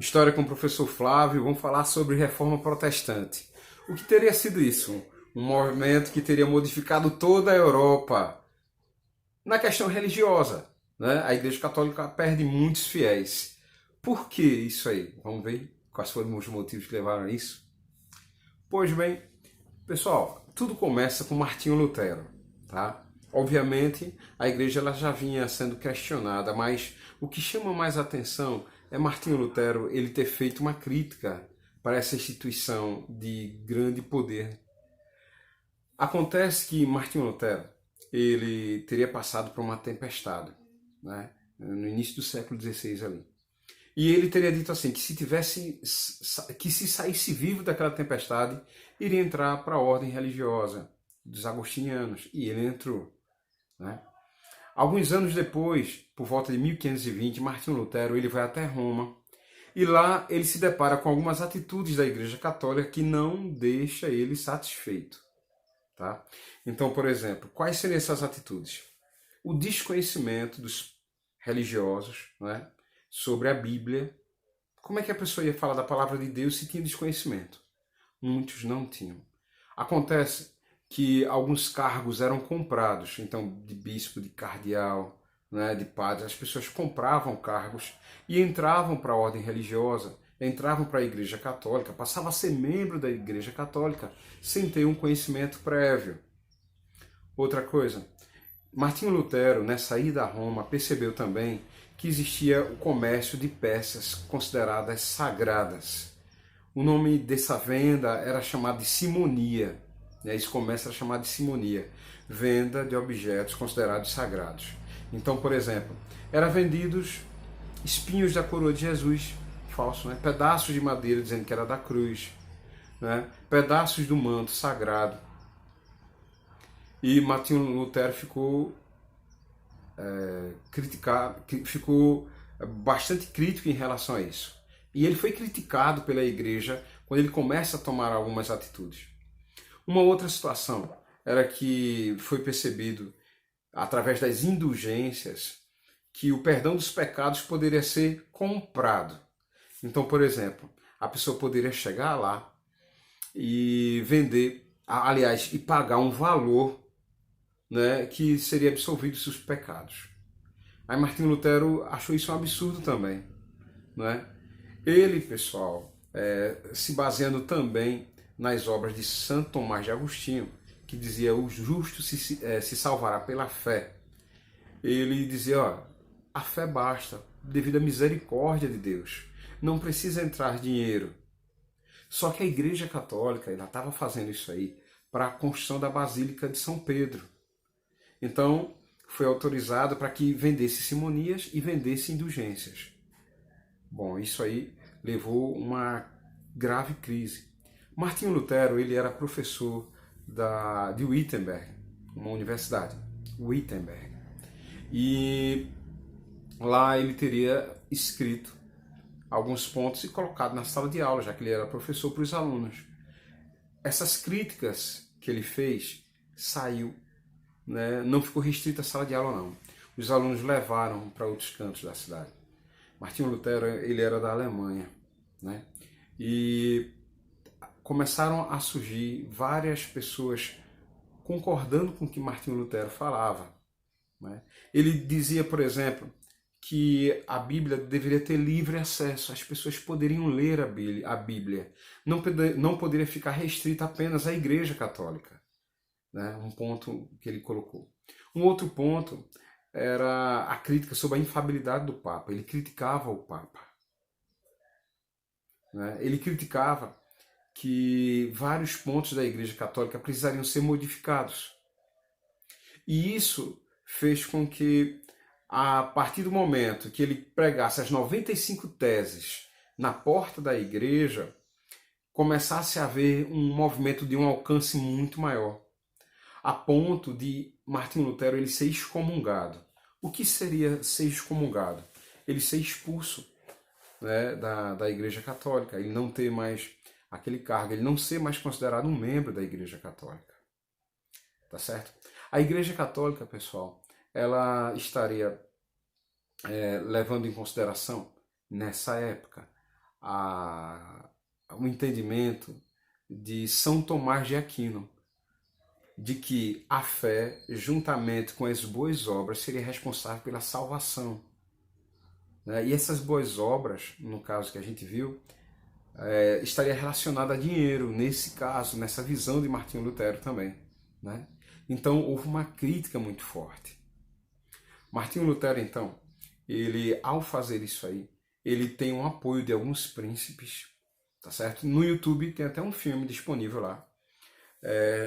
História com o professor Flávio, vamos falar sobre reforma protestante. O que teria sido isso? Um movimento que teria modificado toda a Europa na questão religiosa, né? A Igreja Católica perde muitos fiéis. Por que isso aí? Vamos ver quais foram os motivos que levaram a isso? Pois bem, pessoal, tudo começa com Martinho Lutero, tá? Obviamente, a igreja ela já vinha sendo questionada, mas o que chama mais atenção é Martinho Lutero ele ter feito uma crítica para essa instituição de grande poder. Acontece que Martinho Lutero ele teria passado por uma tempestade, né? No início do século XVI ali. E ele teria dito assim, que se saísse vivo daquela tempestade, iria entrar para a ordem religiosa dos agostinianos. E ele entrou, né? Alguns anos depois, por volta de 1520, Martinho Lutero ele vai até Roma. E lá ele se depara com algumas atitudes da Igreja Católica que não deixa ele satisfeito. Tá? Então, por exemplo, quais seriam essas atitudes? O desconhecimento dos religiosos, né, sobre a Bíblia. Como é que a pessoa ia falar da palavra de Deus se tinha desconhecimento? Muitos não tinham. Acontece que alguns cargos eram comprados, então de bispo, de cardeal, né, de padre, as pessoas compravam cargos e entravam para a ordem religiosa, entravam para a Igreja Católica, passavam a ser membro da Igreja Católica sem ter um conhecimento prévio. Outra coisa, Martinho Lutero, nessa ida a Roma, percebeu também que existia o comércio de peças consideradas sagradas. O nome dessa venda era chamado de simonia. Esse comércio era chamado de simonia, venda de objetos considerados sagrados. Então, por exemplo, eram vendidos espinhos da coroa de Jesus, falso, né? Pedaços de madeira dizendo que era da cruz, né? Pedaços do manto sagrado. E Martinho Lutero ficou bastante crítico em relação a isso. E ele foi criticado pela igreja quando ele começa a tomar algumas atitudes. Uma outra situação era que foi percebido, através das indulgências, que o perdão dos pecados poderia ser comprado. Então, por exemplo, a pessoa poderia chegar lá e vender, aliás, e pagar um valor, né, que seria absolvido dos seus pecados. Aí Martinho Lutero achou isso um absurdo também, não é? Ele, pessoal, se baseando também nas obras de Santo Tomás de Agostinho, que dizia o justo se salvará pela fé. Ele dizia, ó, a fé basta, devido à misericórdia de Deus. Não precisa entrar dinheiro. Só que a Igreja Católica ela estava fazendo isso aí para a construção da Basílica de São Pedro. Então, foi autorizado para que vendesse simonias e vendesse indulgências. Bom, isso aí levou uma grave crise. Martinho Lutero ele era professor de Wittenberg, uma universidade, Wittenberg. E lá ele teria escrito alguns pontos e colocado na sala de aula, já que ele era professor para os alunos. Essas críticas que ele fez saiu, né, não ficou restrita à sala de aula não. Os alunos levaram para outros cantos da cidade. Martinho Lutero ele era da Alemanha, né? E começaram a surgir várias pessoas concordando com o que Martinho Lutero falava, né? Ele dizia, por exemplo, que a Bíblia deveria ter livre acesso, as pessoas poderiam ler a Bíblia, não poderia ficar restrita apenas à Igreja Católica, né? Um ponto que ele colocou. Um outro ponto era a crítica sobre a infalibilidade do Papa. Ele criticava o Papa, né? Ele criticava que vários pontos da Igreja Católica precisariam ser modificados. E isso fez com que, a partir do momento que ele pregasse as 95 teses na porta da igreja, começasse a haver um movimento de um alcance muito maior, a ponto de Martinho Lutero ele ser excomungado. O que seria ser excomungado? Ele ser expulso, né, da Igreja Católica, ele não ter mais aquele cargo, ele não ser mais considerado um membro da Igreja Católica. Tá certo? A Igreja Católica, pessoal, ela estaria levando em consideração, nessa época, o entendimento de São Tomás de Aquino, de que a fé, juntamente com as boas obras, seria responsável pela salvação. Né? E essas boas obras, no caso que a gente viu, estaria relacionada a dinheiro, nesse caso, nessa visão de Martinho Lutero também. Né? Então houve uma crítica muito forte. Martinho Lutero, então, ele, ao fazer isso aí, ele tem um apoio de alguns príncipes, tá certo? No YouTube tem até um filme disponível lá,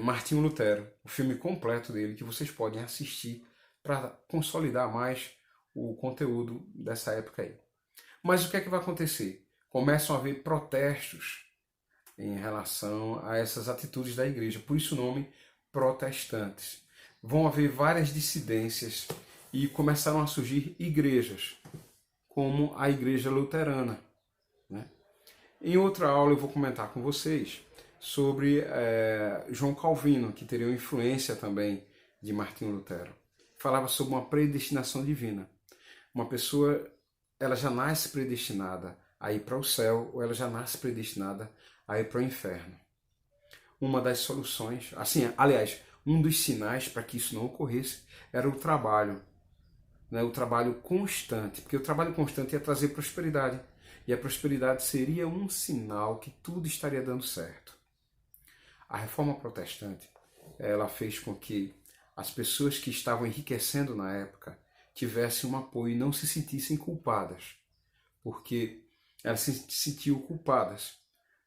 Martinho Lutero, o filme completo dele, que vocês podem assistir para consolidar mais o conteúdo dessa época aí. Mas o que é que vai acontecer? Começam a haver protestos em relação a essas atitudes da igreja, por isso o nome protestantes. Vão haver várias dissidências e começaram a surgir igrejas, como a igreja luterana. Né? Em outra aula eu vou comentar com vocês sobre João Calvino, que teria uma influência também de Martinho Lutero. Falava sobre uma predestinação divina. Uma pessoa, ela já nasce predestinada a ir para o céu, ou ela já nasce predestinada a ir para o inferno. Uma das soluções, assim, aliás, um dos sinais para que isso não ocorresse era o trabalho. Né, o trabalho constante, porque o trabalho constante ia trazer prosperidade, e a prosperidade seria um sinal que tudo estaria dando certo. A Reforma Protestante, ela fez com que as pessoas que estavam enriquecendo na época tivessem um apoio e não se sentissem culpadas, porque elas se sentiam culpadas,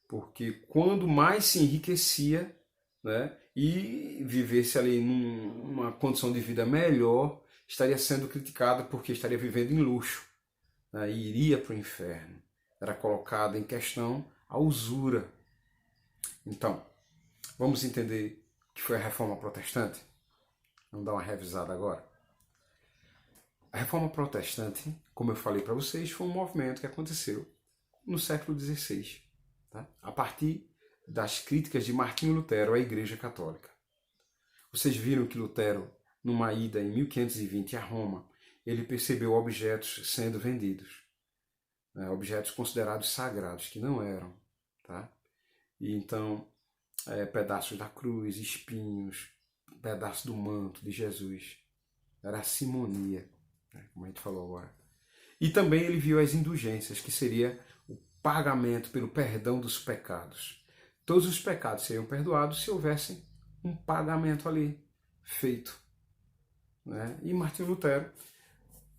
porque quando mais se enriquecia, né, e vivesse ali numa condição de vida melhor, estaria sendo criticado porque estaria vivendo em luxo, né, e iria para o inferno. Era colocada em questão a usura. Então, vamos entender o que foi a Reforma Protestante? Vamos dar uma revisada agora. A Reforma Protestante, como eu falei para vocês, foi um movimento que aconteceu no século XVI, tá? A partir das críticas de Martinho Lutero à Igreja Católica. Vocês viram que Lutero, numa ida em 1520 a Roma, ele percebeu objetos sendo vendidos, né? Objetos considerados sagrados, que não eram. Tá? E então, pedaços da cruz, espinhos, pedaços do manto de Jesus. Era a simonia, né? Como a gente falou agora. E também ele viu as indulgências, que seria o pagamento pelo perdão dos pecados. Todos os pecados seriam perdoados se houvesse um pagamento ali feito. Né? E Martinho Lutero,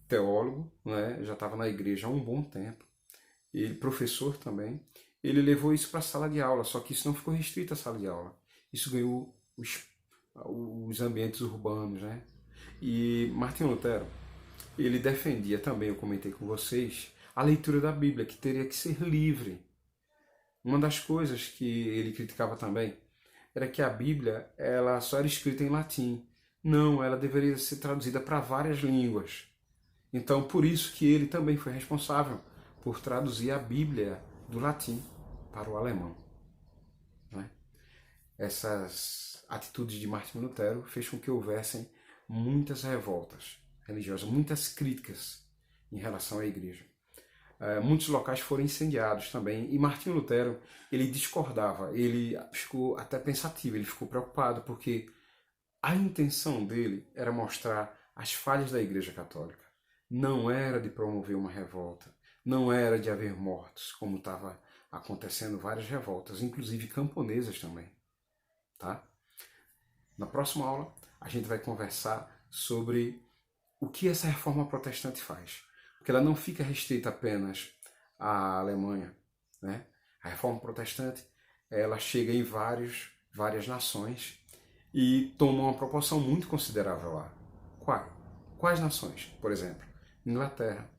teólogo, né, já estava na igreja há um bom tempo, ele professor também, ele levou isso para a sala de aula, só que isso não ficou restrito à sala de aula. Isso ganhou os ambientes urbanos. Né? E Martinho Lutero, ele defendia também, eu comentei com vocês, a leitura da Bíblia, que teria que ser livre. Uma das coisas que ele criticava também era que a Bíblia ela só era escrita em latim. Não, ela deveria ser traduzida para várias línguas. Então, por isso que ele também foi responsável por traduzir a Bíblia do latim para o alemão. Né? Essas atitudes de Martinho Lutero fez com que houvessem muitas revoltas religiosas, muitas críticas em relação à igreja. Muitos locais foram incendiados também, e Martinho Lutero, ele discordava, ele ficou até pensativo, ele ficou preocupado, porque a intenção dele era mostrar as falhas da Igreja Católica. Não era de promover uma revolta, não era de haver mortos, como estava acontecendo várias revoltas, inclusive camponesas também. Tá? Na próxima aula, a gente vai conversar sobre o que essa reforma protestante faz. Porque ela não fica restrita apenas à Alemanha. Né? A reforma protestante ela chega em várias nações e toma uma proporção muito considerável lá. Quais nações? Por exemplo, Inglaterra,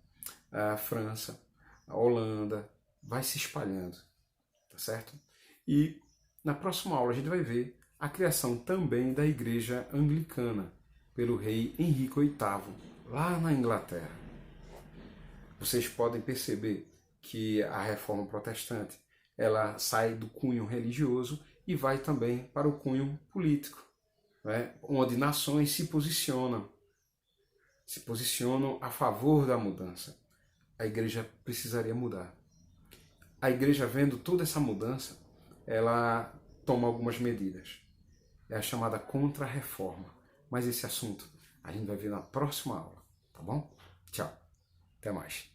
a França, a Holanda, vai se espalhando. Tá certo? E na próxima aula a gente vai ver a criação também da Igreja Anglicana pelo rei Henrique VIII, lá na Inglaterra. Vocês podem perceber que a reforma protestante ela sai do cunho religioso e vai também para o cunho político, né? Onde nações se posicionam a favor da mudança. A igreja precisaria mudar. a igreja, vendo toda essa mudança, ela toma algumas medidas. É a chamada contra-reforma. Mas esse assunto a gente vai ver na próxima aula, tá bom? Tchau, até mais.